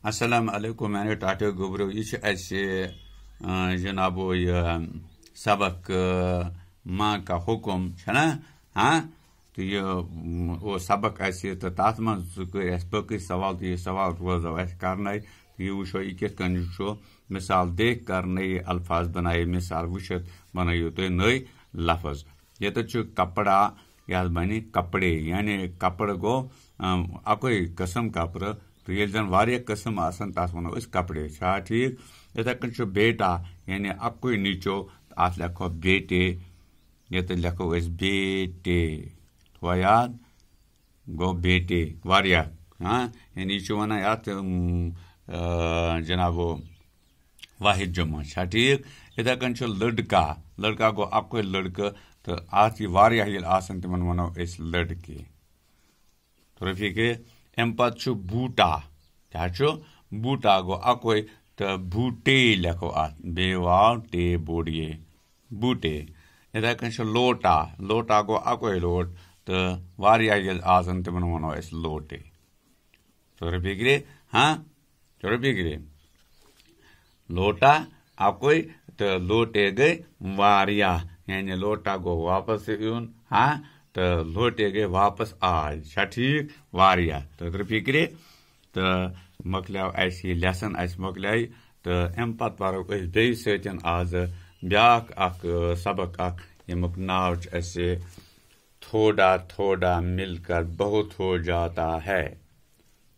السلام علیکم میانیو ٹاٹو گوبرو یہ جناب یہ سبق ماں کا حکم نا ہاں تو یہ سبق تو تر باقی سوال تو یہ سوال روزو کرنا تو یہ وچو یہ کت کن مثال دیکھ کر نئی الفاظ بنائے مثال وچت بنائیو تھی نئی لفظ یہ کپڑا یہ بنی کپڑے یعنی کپڑ گو اکوئی قسم کپڑ تو یہ زن واریاہ قسم آسان تس ونو کپڑے چھا ٹھیک اتھے کن بیٹا یعنی اکوئی نیچو ات لکھو بیٹے یہ لکھو بیٹے تھو یاد گو بیٹے واریاہ ہاں یعنی یہ ونان ات جناب واحد جمع چھا ٹھیک اتھے کن لڑکا لڑکا گو اکوئی لڑکہ تو ات یہ واریاہ یل آسان تمن ونو لڑکے تو رفیق ام پتہ بوٹا کیا بوٹا گو اکوئی تو بوٹے لکھو ات بے واو ٹے بوڑیے بوٹے اتھے کن لوٹا لوٹا گو اکوئی لوٹ تو واریاہ یل آسان تمن ونو لوٹے تو رفیق ہاں تو رفیق لوٹا اکوئی تو لوٹے گئی واریاہ یعنی لوٹا گو واپس یون ہاں تو لوٹے گئے واپس آج چھا ٹھیک واریاہ تو فکر تو مکلیو اس یہ لیسن اس مکلیو تو ام پتہ پرو بیٚیہِ سۭتۍ آز بیاکھ اکھ سبق اکھ یمیُک ناو چھُ اسہِ تھوڑا تھوڑا مل کر بہت ہو جاتا ہے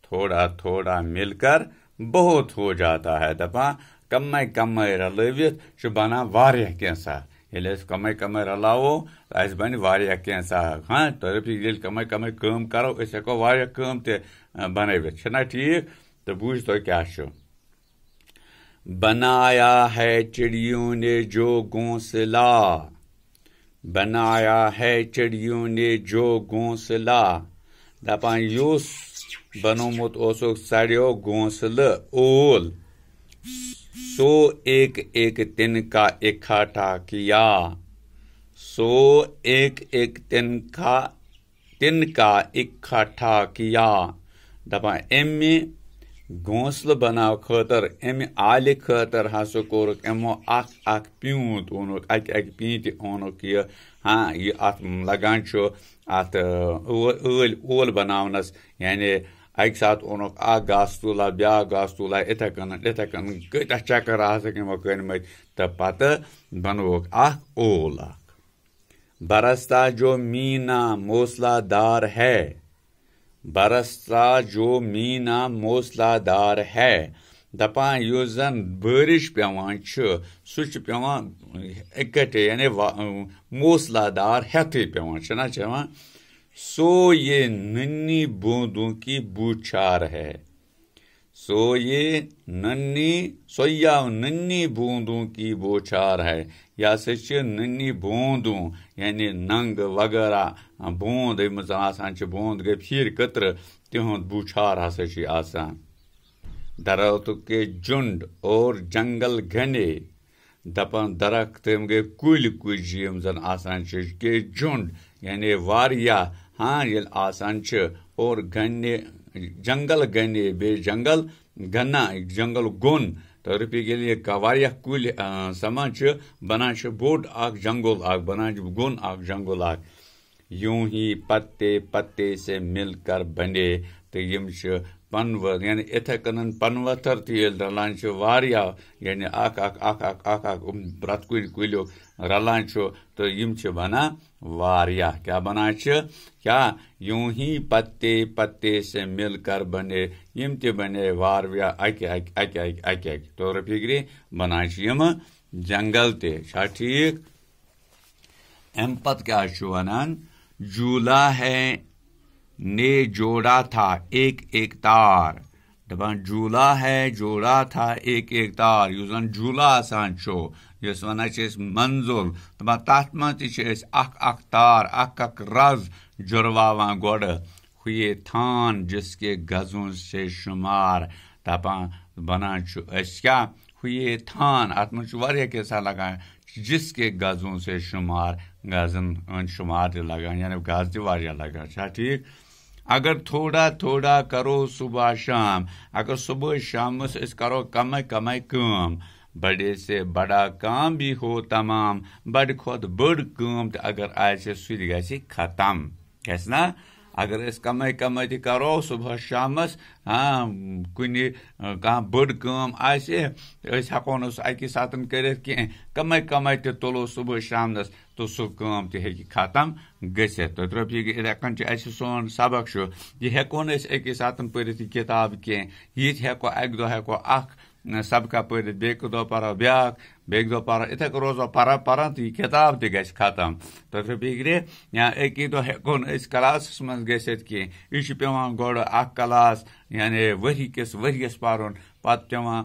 تھوڑا تھوڑا مل کر بہت ہو جاتا ہے دپان کمے کمے رلٲوِتھ چھُ بنان واریاہ کینٛژھا ییٚلہِ أسۍ کمے کمے رلاوو اسہِ بنہِ واریاہ کینٛژھا ہاں ترقی ییٚلہِ کمے کمے کٲم کرو أسۍ ہیٚکو واریاہ کٲم تہِ بنٲوِتھ چھُنا ٹھیک تو بوٗزۍ تُہۍ کیاہ چھُ بنایا ہے چڑیوں نے جو گھونسلا بنایا ہے چڑیوں نے جو گھونسلا دپان یُس بنومُت اوسُکھ ژرٮ۪و گھونسلہٕ اول سو ایک ایک تنکا اکٹھا کیا سو ایک ایک تنکا اکٹھا کیا دپان امہِ گھونسلہٕ بناو خٲطر امہِ آلہِ خٲطر ہسا کوٚرُکھ یِمو اکھ اکھ پیوٗنت اوٚنُکھ اکہِ اکہِ پیٖنتہِ اوٚنُکھ یہِ ہاں یہ ات لگان چھُ ات ٲلۍ اول بناونس یعنی اکہِ ساتہٕ اوٚنُکھ اکھ گاسہٕ تُلا بیاکھ گاسہٕ تُلا یِتھے کٔنۍ کۭتیاہ چکر آسکھ یِمو کٔرمٕتۍ تہٕ پتہٕ بنووُکھ اکھ اول اکھ برستا جو مینا موسلا دار ہے برستا جو مینا موسلا دار ہے دپان یُس زن بٲرِش پیوان چھُ سُہ چھُ پیوان اکٹھے یعنی موسلا دار ہیتھٕے پیوان چھُنا چوان سو یہ ننھی بوندوں کی بوچھار ہے سو یہ ننھی بوندوں کی بوچھار ہے یہ ہسا چھِ ننھی بوندوں یعنی ننگ وغیرہ بوند یِم آسان چھِ بوند گٔے پھیٖرۍ کٔترٕ تِہُنٛد بوچھار ہسا چھُ آسان درختوں کے جُنڈ اور جنگل گھنے دپان درخت یِم گٔے کُلۍ کُجہِ یِم زن آسان چھِ کے جُنڈ یعنی واریاہ ہاں ییٚلہِ آسان چھِ اور گنے جنگل گنے بیٚیہِ جنگل گنا جنگل گوٚن تہٕ رفیق ییٚلہِ یہِ واریاہ کُلۍ سمان چھِ بنان چھِ بوٚڑ اکھ جنگل اکھ بنان چھِ گوٚن اکھ جنگل اکھ یوں ہی پتے پتے سے مل کر بنے تہٕ یِم چھِ پنہٕ یعنی اِتھے کٔنن پنہٕ ؤتھر تہِ ییٚلہِ رلان چھِ واریاہ یعنی اکھ اکھ پرٛٮ۪تھ کُنہِ کُلیُک رلان چھُ تہٕ یِم چھِ بنان واریاہ کیاہ بنان چھِ کیا یوں ہی پتے پتے سے مل کر بنے یِم تہِ بنے واریاہ اکہِ تو رفیقری بنان چھِ یِم جنگل تہِ چھا ٹھیک امہِ پتہٕ کیاہ چھُ ونان جھولا ہے نے جوڑا تھا ایک ایک تار دپان جھولا ہے جوڑا تھا ایک ایک تار یُس زن جھولا آسان چھُ یُس ونان چھِ أسۍ منظُل دپان تتھ منٛز تہِ چھِ أسۍ اکھ اکھ تار اکھ اکھ رز جُڑواوان گۄڈٕ ہوے تھان جس کے گزوں سے شمار دپان بنان چھُ أسۍ کیاہ ہوے تھان اتھ منٛز چھُ واریاہ کینٛژھا لگان جس کے گزوں سے شمار گزن ہُنٛد شُمار تہِ لگان یعنی گز تہِ واریاہ لگان چھا ٹھیک اگر تھوڑا تھوڑا کرو صبح شام اگر صبح شام کرو کم کام بڑے سے بڑا کام بھی ہو تمام بڑ کھوت بڑ کام تہ اگر آسہ سہ گژھِ ختم گژھِ نا اگر اس کم تہ کرو صبح شامس کن بڑ کام آسہ اس ہیکو نہ سہ اکی ساتن کرتھ کی کم تہ تلو صبح شامنس تو سہ کام تہ ہیکہ ختم گژھتھ تو رفیق اتھے کن چھ سون سبق یہ ہیکو نہ اس اکی ساتن پرتھ یہ کتاب کی یہ ہیکو اکہ دۄہ ہیکو اکھ سبقہ پرتھ بیٚکہِ دۄہ پرو بیاکھ بیٚکہِ دۄہ پرو اتھے کن روزو پران تو یہ کتاب تہ گژھِ ختم تو فکرِ یا اکی دۄہ ہیکو نہ أسۍ کلاسس منٛز گژھتھ کینٛہہ یہ چھُ پیوان گۄڈٕ اکھ کلاس یعنی ؤری کِس ؤریس پرُن پتہٕ پیوان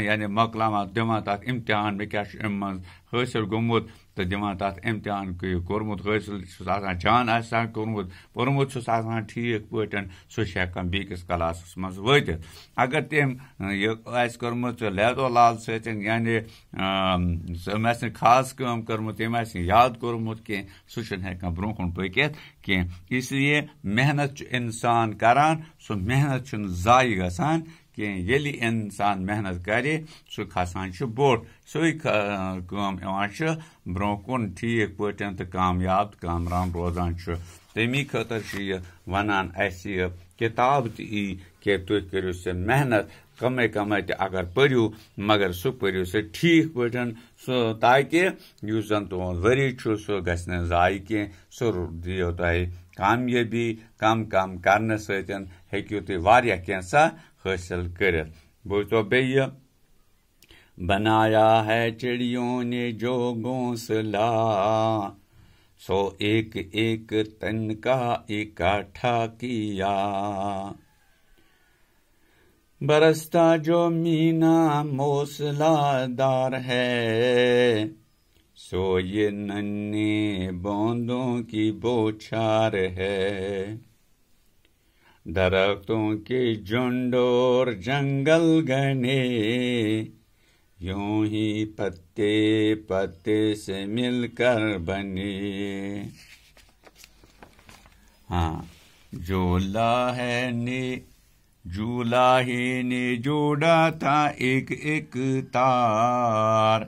یعنی مۄکلاوان دِوان تتھ امتحان مےٚ کیاہ چھُ امہِ منٛز حٲصِل گوٚمُت تہٕ دِوان تتھ امتحان کوٚرمُت حٲصِل چھُس آسان جان آسان کوٚرمُت پوٚرمُت چھُس آسان ٹھیٖک پٲٹھۍ سُہ چھُ ہیٚکان بیٚکِس کلاسس منٛز وٲتِتھ اگر تٔمۍ یہِ آسہِ کوٚرمُت لیدو لال سۭتۍ یعنی تٔمۍ آسہِ نہٕ خاص کٲم کٔرمٕژ تٔمۍ آسہِ نہٕ یاد کوٚرمُت کینٛہہ سُہ چھُنہٕ ہیٚکان برونٛہہ کُن پٔکِتھ کینٛہہ اس لیے محنت چھُ اِنسان کران سُہ محنت چھُنہٕ ضایہِ گژھان کینٛہہ ییٚلہِ اِنسان محنت کرِ سُہ کھسان چھُ بوٚڑ سُے کٲم یِوان چھُ برونٛہہ کُن ٹھیٖک پٲٹھۍ تہٕ کامیاب تہٕ کامران روزان چھُ تمی خٲطرٕ چھُ یہِ ونان اسہِ یہِ کتاب تہِ یی کہ تُہۍ کٔرِو سہ محنت کم تہ اگر پٔرِو مگر سُہ پٔرِو سہ ٹھیٖک پٲٹھۍ سُہ تاکہ یُس زن تُہُنٛد ؤری چھُ سُہ گژھِ نہٕ ضایہِ کینٛہہ سُہ دِیو تۄہہِ کامیٲبی کم کرنہٕ سۭتۍ ہیٚکِو تُہۍ واریاہ کینٛژھا حٲصِل کٔرِتھ بوٗزتو بیٚیہِ بنایا ہے چڑیوں نے جو گھونسلہ سو ایک ایک تن کا اکٹھا کیا برستا جو مینا موصلہ دار ہے سو یہ ننھے بوندوں کی بوچھار ہے درختوں کے جھنڈ اور جنگل گھنے یوں ہی پتے پتے سے مل کر بنے جھولا ہی نے جوڑا تھا ایک ایک تار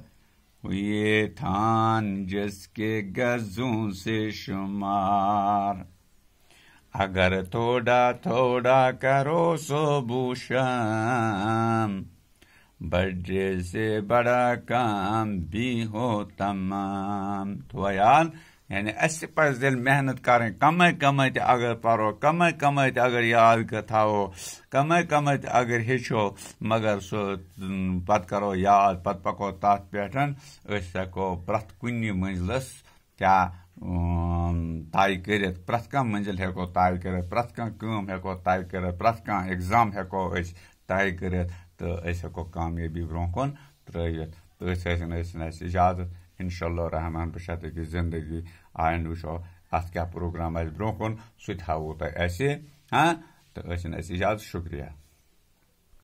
یہ تھان جس کے گزوں سے شمار اگر تھوڑا تھوڑا کرو صبح شام بڑے سے بڑا کام بھی ہو تمام تو یعنی اس پزِ دل محنت کریں کم تہ اگر پرو کم تہ اگر یاد تھاوو کم تہ اگر ہیٚچھو مگر سُہ پتہٕ کرو یاد پتہٕ پکو تتھ پٮ۪ٹھ أسۍ ہیٚکو پرٛٮ۪تھ کُنہِ منزلس کیاہ طے کٔرِتھ پرٛٮ۪تھ کانٛہہ منزل ہیٚکو طے کٔرِتھ پرٛٮ۪تھ کانٛہہ کٲم ہیٚکو طے کٔرِتھ پرٛٮ۪تھ کانٛہہ ایگزام ہیٚکو أسۍ طے کٔرِتھ تہٕ أسۍ ہیٚکو کامیٲبی برونٛہہ کُن ترٛٲوِتھ تہٕ أسۍ ٲسِن اَسہِ اِجازت اِنشاء اللہ رحمان بہٕ شتہٕ أکِس زندگی آیند وٕچھو اَتھ کیٛاہ پروگرام آسہِ برونٛہہ کُن سُہ تہِ ہاوو تۄہہِ اَسہِ تہٕ ٲسِن اَسہِ اِجازت شُکریہ